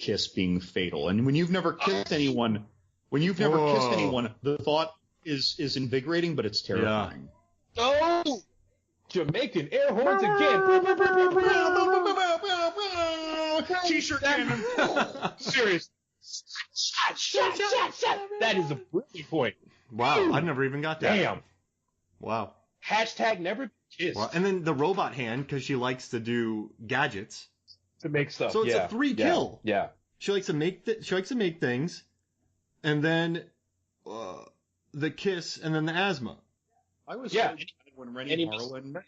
kiss being fatal. And when you've never kissed anyone, the thought is invigorating, but it's terrifying. Yeah. Oh, Jamaican air horns again. T-shirt cannon. Serious. Shut. That is a brilliant point. Wow, I never even got that. Damn. Wow. Hashtag never kissed. Wow. And then the robot hand, because she likes to do gadgets. To make stuff. So it's a 3 kill. Yeah. She likes to make things, and then the kiss, and then the asthma. I was when Renny Harlin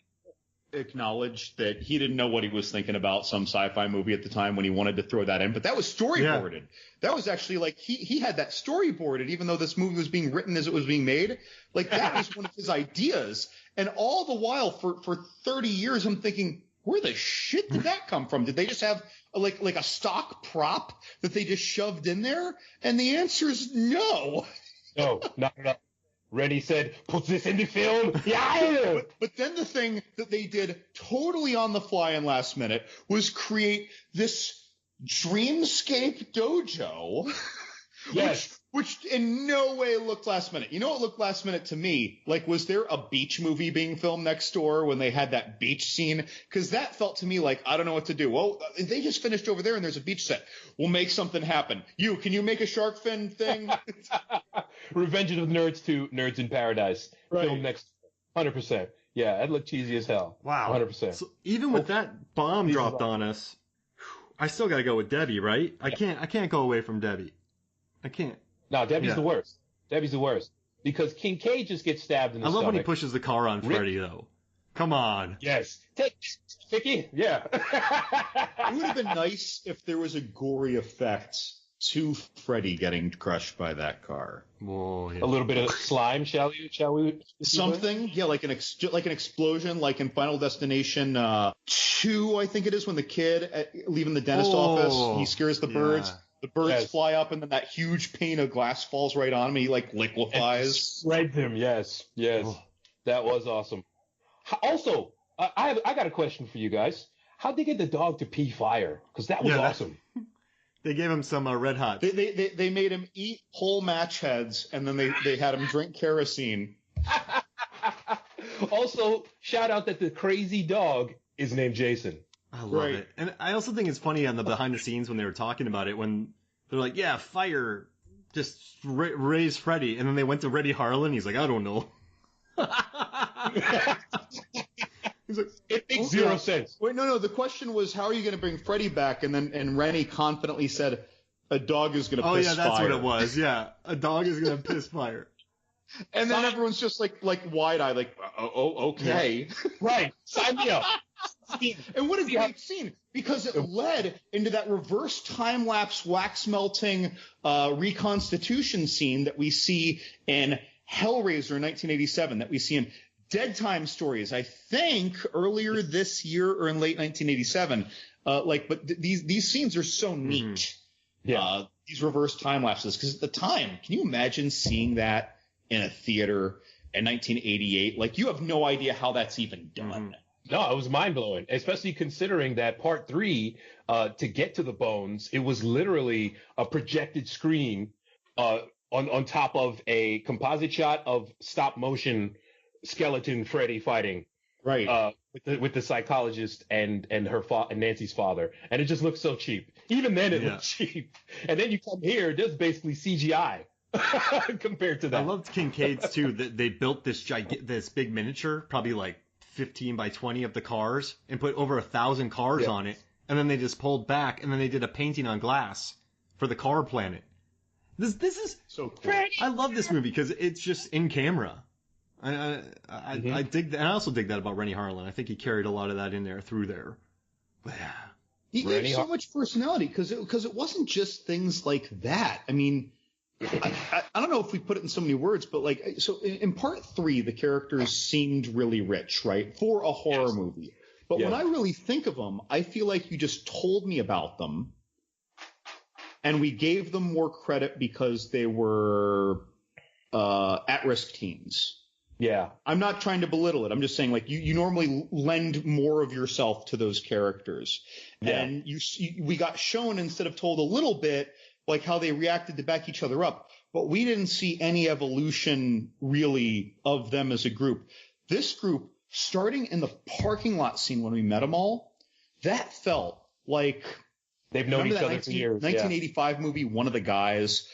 acknowledged that he didn't know what he was thinking about some sci-fi movie at the time when he wanted to throw that in, but that was storyboarded. Yeah. That was actually like he had that storyboarded, even though this movie was being written as it was being made. Like that was one of his ideas, and all the while for 30 years, I'm thinking, where the shit did that come from? Did they just have like a stock prop that they just shoved in there? And the answer is no. No, not enough. Renny said, put this in the film. Yeah. But then the thing that they did totally on the fly and last minute was create this dreamscape dojo. Yes. Which in no way looked last minute. You know what looked last minute to me? Like, was there a beach movie being filmed next door when they had that beach scene? Because that felt to me like, I don't know what to do. Well, they just finished over there and there's a beach set. We'll make something happen. Can you make a shark fin thing? Revenge of the Nerds 2, Nerds in Paradise. Right. Film next 100%. Yeah, that looked cheesy as hell. Wow. 100%. So even with that bomb dropped on us, I still got to go with Debbie, right? Yeah. I can't go away from Debbie. I can't. No, Debbie's the worst. Debbie's the worst. Because Kincaid just gets stabbed in the stomach. I love when he pushes the car on Freddy, though. Come on. Yes. Take Vicky. Yeah. It would have been nice if there was a gory effect to Freddy getting crushed by that car. Oh, yeah. A little bit of slime, shall we? Something, yeah, like an explosion, like in Final Destination 2, I think it is, when the kid leaving the dentist office, he scares the birds. The birds fly up, and then that huge pane of glass falls right on him. He like liquefies. Spreads him. Yes. Oh. That was awesome. Also, I got a question for you guys. How'd they get the dog to pee fire? Because that was awesome. They gave him some Red Hot. They made him eat whole match heads, and then they had him drink kerosene. Also, shout out that the crazy dog is named Jason. I love it. And I also think it's funny on the behind the scenes when they were talking about it, when they're like, yeah, fire, just raise Freddy. And then they went to Renny Harlin. He's like, I don't know. He's like, it makes zero sense. Wait, no. The question was, how are you going to bring Freddy back? And Renny confidently said, a dog is going to piss fire. Oh, yeah, that's what it was. Yeah, a dog is going to piss fire. And then everyone's just like wide-eyed, like, okay. Yeah. Right. Sign me up. And what a great scene, because it led into that reverse time-lapse wax-melting reconstitution scene that we see in Hellraiser in 1987, that we see in Dead Time Stories, I think, earlier this year or in late 1987. But these scenes are so neat. Mm-hmm. Yeah. These reverse time lapses, because at the time, can you imagine seeing that in a theater in 1988? Like, you have no idea how that's even done. Mm-hmm. No, it was mind-blowing, especially considering that part 3, to get to the bones, it was literally a projected screen on top of a composite shot of stop-motion skeleton Freddy fighting. Right. With the psychologist and Nancy's father. And it just looked so cheap. Even then, it looked cheap. And then you come here, there's basically CGI compared to that. I loved Kincaid's, too, that they built this big miniature, probably like 15 by 20 of the cars, and put over 1,000 cars on it, and then they just pulled back, and then they did a painting on glass for the car planet. This is so cool. I love this movie because it's just in camera. I dig that, and I also dig that about Renny Harlin. I think he carried a lot of that in there through there. But yeah, he gave so much personality because it wasn't just things like that. I mean, I don't know if we put it in so many words, but like, so in part 3, the characters seemed really rich, right, for a horror movie. But when I really think of them, I feel like you just told me about them, and we gave them more credit because they were at-risk teens. Yeah. I'm not trying to belittle it. I'm just saying, like, you normally lend more of yourself to those characters. Yeah. And we got shown, instead of told a little bit, like how they reacted to back each other up, but we didn't see any evolution really of them as a group. This group, starting in the parking lot scene when we met them all, that felt like they've known each other for years. 1985 movie, One of the Guys.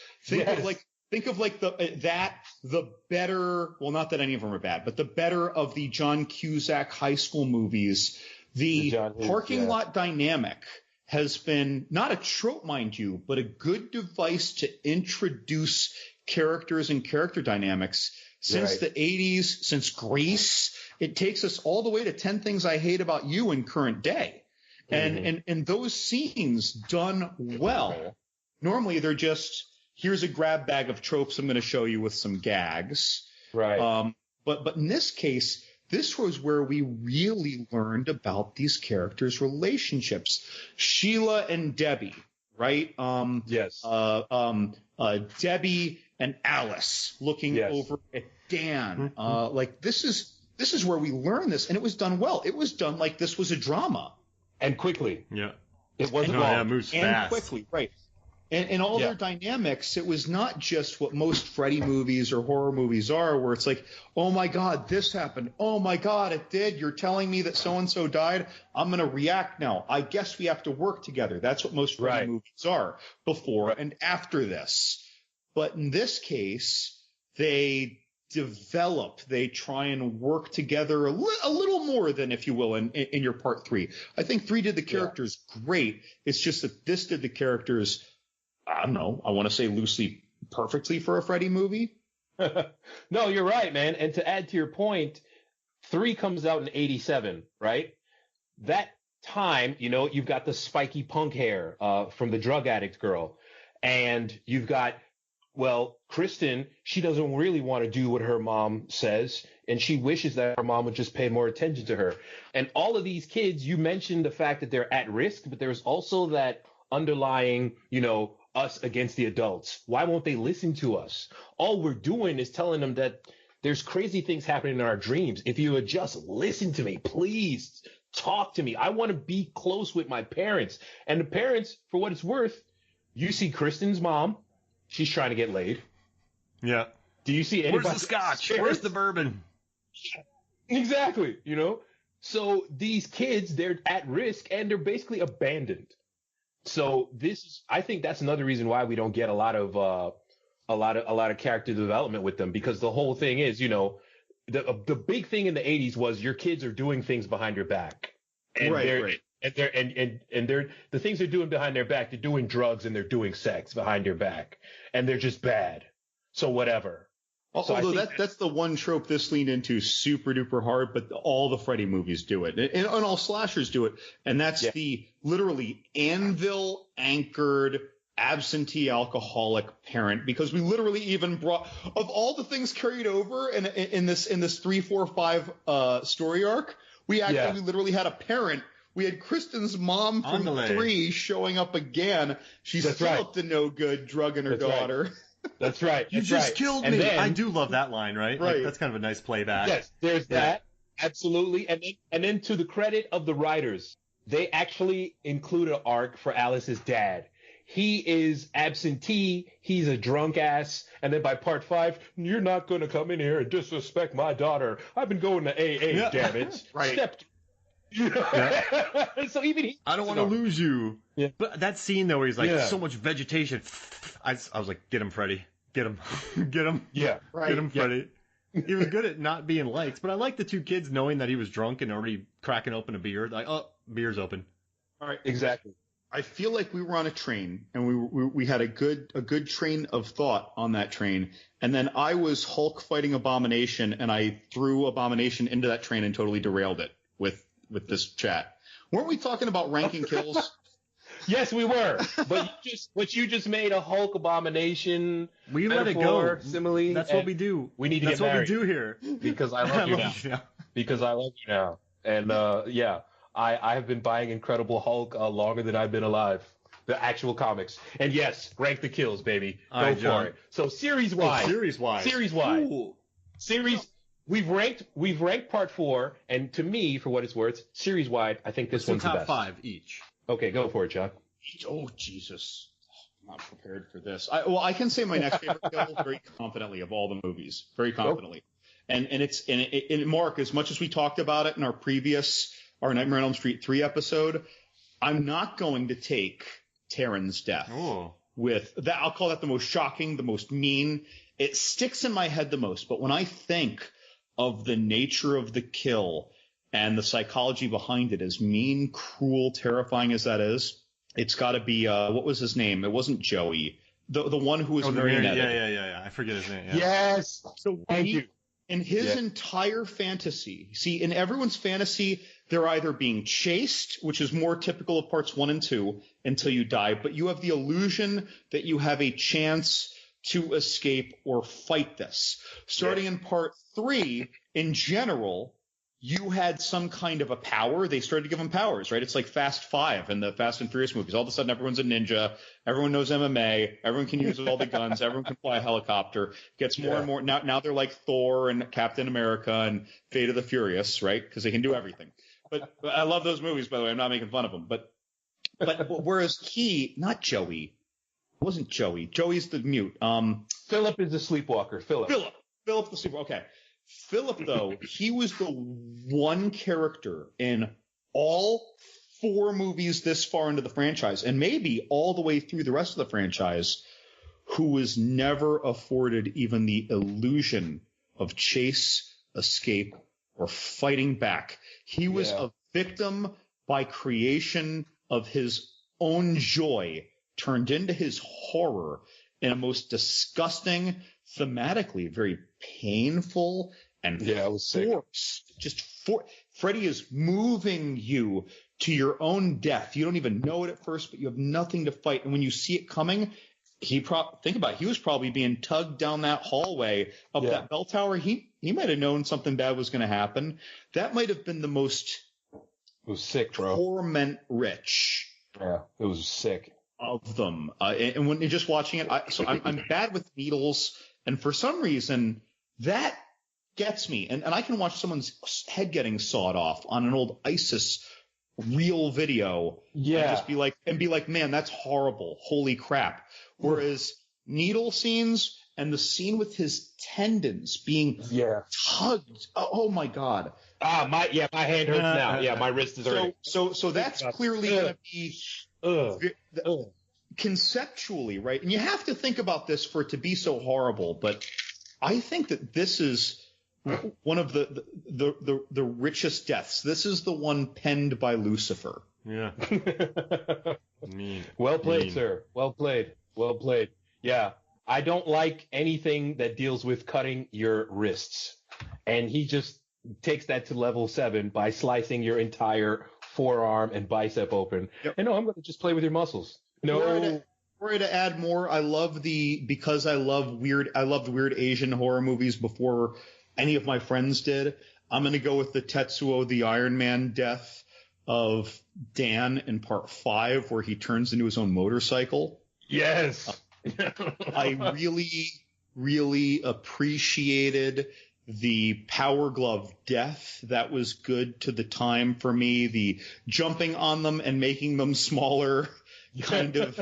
Think of the better, well, not that any of them are bad, but the better of the John Cusack high school movies. The parking lot dynamic has been not a trope, mind you, but a good device to introduce characters and character dynamics since the 80s, since Grease. It takes us all the way to 10 Things I Hate About You in current day. And those scenes done well, normally they're just, here's a grab bag of tropes I'm going to show you with some gags. Right. But in this case, this was where we really learned about these characters' relationships. Sheila and Debbie, right? Yes. Debbie and Alice looking over at Dan. Like this is where we learned this, and it was done well. It was done like this was a drama. And quickly. Yeah. It wasn't long. Yeah, it moves and fast. Quickly, right. And all their dynamics, it was not just what most Freddy movies or horror movies are, where it's like, oh my God, this happened. Oh my God, it did. You're telling me that so-and-so died. I'm going to react now. I guess we have to work together. That's what most Freddy movies are, before and after this. But in this case, they develop, they try and work together a little more than, if you will, in your part 3. I think 3 did the characters great. It's just that this did the characters, I don't know, I want to say loosely perfectly for a Freddy movie. No, you're right, man. And to add to your point, 3 comes out in 87, right? That time, you've got the spiky punk hair from the drug addict girl. And you've got, Kristen, she doesn't really want to do what her mom says, and she wishes that her mom would just pay more attention to her. And all of these kids, you mentioned the fact that they're at risk, but there's also that underlying, us against the adults. Why won't they listen to us? All we're doing is telling them that there's crazy things happening in our dreams. If you would just listen to me, please talk to me. I want to be close with my parents. And the parents, for what it's worth, you see Kristen's mom. She's trying to get laid. Yeah. Do you see anybody? Where's the scotch? Where's the bourbon? Exactly. So these kids, they're at risk and they're basically abandoned. So I think that's another reason why we don't get a lot of character development with them, because the whole thing is, the big thing in the 80s was your kids are doing things behind your back. And right. And they're the things they're doing behind their back, they're doing drugs and they're doing sex behind your back, and they're just bad. So whatever. Although that's the one trope this leaned into super duper hard, but all the Freddy movies do it, and all slashers do it, and that's the literally anvil anchored absentee alcoholic parent, because we literally even brought, of all the things carried over in this 3, 4, 5 story arc, we literally had a parent. We had Kristen's mom from 3 showing up again. She's still up to no good, drugging her daughter. Right. That's right. You just killed me. Then, I do love that line, right? Right. Like, that's kind of a nice playback. Yes, there's that. Absolutely. And then to the credit of the writers, they actually include an arc for Alice's dad. He is absentee. He's a drunk ass. And then by part 5, you're not going to come in here and disrespect my daughter. I've been going to AA, damn it. Right. So even I don't want to lose you. Yeah. But that scene though, where he's like, so much vegetation. I was like, get him, Freddy. Get him. Get him. Yeah. Right. Get him, Freddy. He was good at not being liked, but I like the 2 kids knowing that he was drunk and already cracking open a beer. Like, oh, beer's open. All right. Exactly. I feel like we were on a train, and we had a good train of thought on that train, and then I was Hulk fighting Abomination, and I threw Abomination into that train and totally derailed it with this chat. Weren't we talking about ranking kills? Yes, we were. But you just made a Hulk Abomination. We let it go. Simile. That's what we do. We need to That's get married. That's what we do here. Because I love you now. Because I love you now. And I have been buying Incredible Hulk longer than I've been alive. The actual comics. And yes, rank the kills, baby. Go for it. So series-wise. Series-wise. Series-wise. Ooh. Series. we've ranked part 4, and to me, for what it's worth, series wide, I think this one's the top best. 5 each. Okay, go for it, John. Oh, Jesus. I'm not prepared for this. I can say my next favorite kill very confidently of all the movies. Very confidently. And Mark, as much as we talked about it in our Nightmare on Elm Street 3 episode, I'm not going to take Taryn's death. Oh. With that, I'll call that the most shocking, the most mean. It sticks in my head the most. But when I think of the nature of the kill and the psychology behind it, as mean, cruel, terrifying as that is, it's got to be what was his name? It wasn't Joey, the one who was marionetted. Yeah. I forget his name. Yeah. Yes. So thank you. In his entire fantasy, see, in everyone's fantasy, they're either being chased, which is more typical of parts 1 and 2, until you die, but you have the illusion that you have a chance to escape or fight this. Starting in part 3, in general, you had some kind of a power. They started to give them powers, right? It's like Fast 5 and the Fast and Furious movies. All of a sudden, everyone's a ninja. Everyone knows MMA. Everyone can use all the guns. Everyone can fly a helicopter. Gets more and more. Now they're like Thor and Captain America and Fate of the Furious, right? Because they can do everything. But I love those movies, by the way. I'm not making fun of them. But whereas not Joey. It wasn't Joey. Joey's the mute. Philip is the sleepwalker. Philip the sleepwalker. Okay. Philip, though, he was the one character in all 4 movies this far into the franchise, and maybe all the way through the rest of the franchise, who was never afforded even the illusion of chase, escape, or fighting back. He was a victim by creation of his own joy turned into his horror in a most disgusting, thematically very painful and forced. Freddy is moving you to your own death. You don't even know it at first, but you have nothing to fight. And when you see it coming, think about it. He was probably being tugged down that hallway up that bell tower. He might have known something bad was going to happen. That might have been the most sick, bro. Torment rich. Yeah, it was sick. Of them. And when you're just watching it, I'm bad with needles. And for some reason, that gets me. And I can watch someone's head getting sawed off on an old ISIS real video. Yeah. And be like, man, that's horrible. Holy crap. Whereas needle scenes and the scene with his tendons being tugged. Oh my God. My hand hurts now. Yeah, my wrist is hurting. So that's clearly going to be conceptually, right? And you have to think about this for it to be so horrible, but I think that this is one of the richest deaths. This is the one penned by Lucifer. Yeah. Mean. Well played, sir. Well played. Yeah. I don't like anything that deals with cutting your wrists. And he just takes that to level 7 by slicing your entire forearm and bicep open. Yep. And I'm going to just play with your muscles. No. Were to add more, I loved weird Asian horror movies before any of my friends did. I'm going to go with the Tetsuo the Iron Man death of Dan in part 5, where he turns into his own motorcycle. Yes. I really, really appreciated the Power Glove death. That was good to the time for me. The jumping on them and making them smaller kind of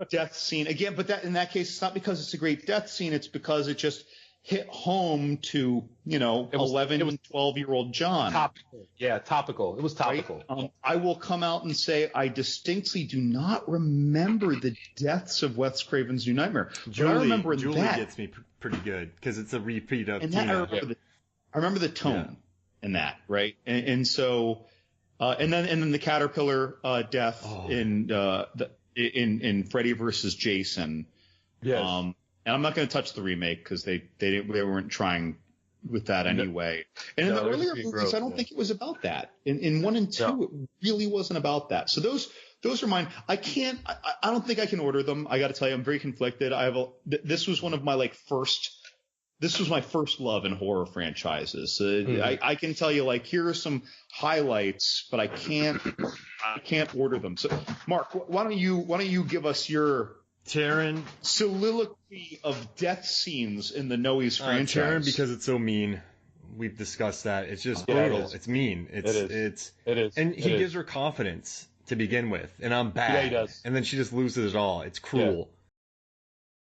death scene. Again, but in that case, it's not because it's a great death scene. It's because it just hit home to, 11 and 12-year-old John. Topical. Yeah, topical. It was topical. Right? I will come out and say I distinctly do not remember the deaths of Wes Craven's New Nightmare. Julie gets me pretty good because it's a repeat of Tina. I remember the tone in that, right? And so, and then the caterpillar death in Freddy versus Jason. Yes. And I'm not going to touch the remake because they weren't trying with that anyway. And in the earlier movies, I don't think it was about that. In 1 and 2, it really wasn't about that. So those are mine. I don't think I can order them. I got to tell you, I'm very conflicted. This was one of my this was my first love in horror franchises. I can tell you, here are some highlights, but I can't order them. So, Mark, why don't you give us your Taryn soliloquy of death scenes in the Noe's franchise? Taryn, because it's so mean. we've discussed that. It's just Yeah, brutal. it is. It's mean. It is. And he It gives is. her confidence to begin with, and I'm bad. Yeah, he does. And then she just loses it all. It's cruel.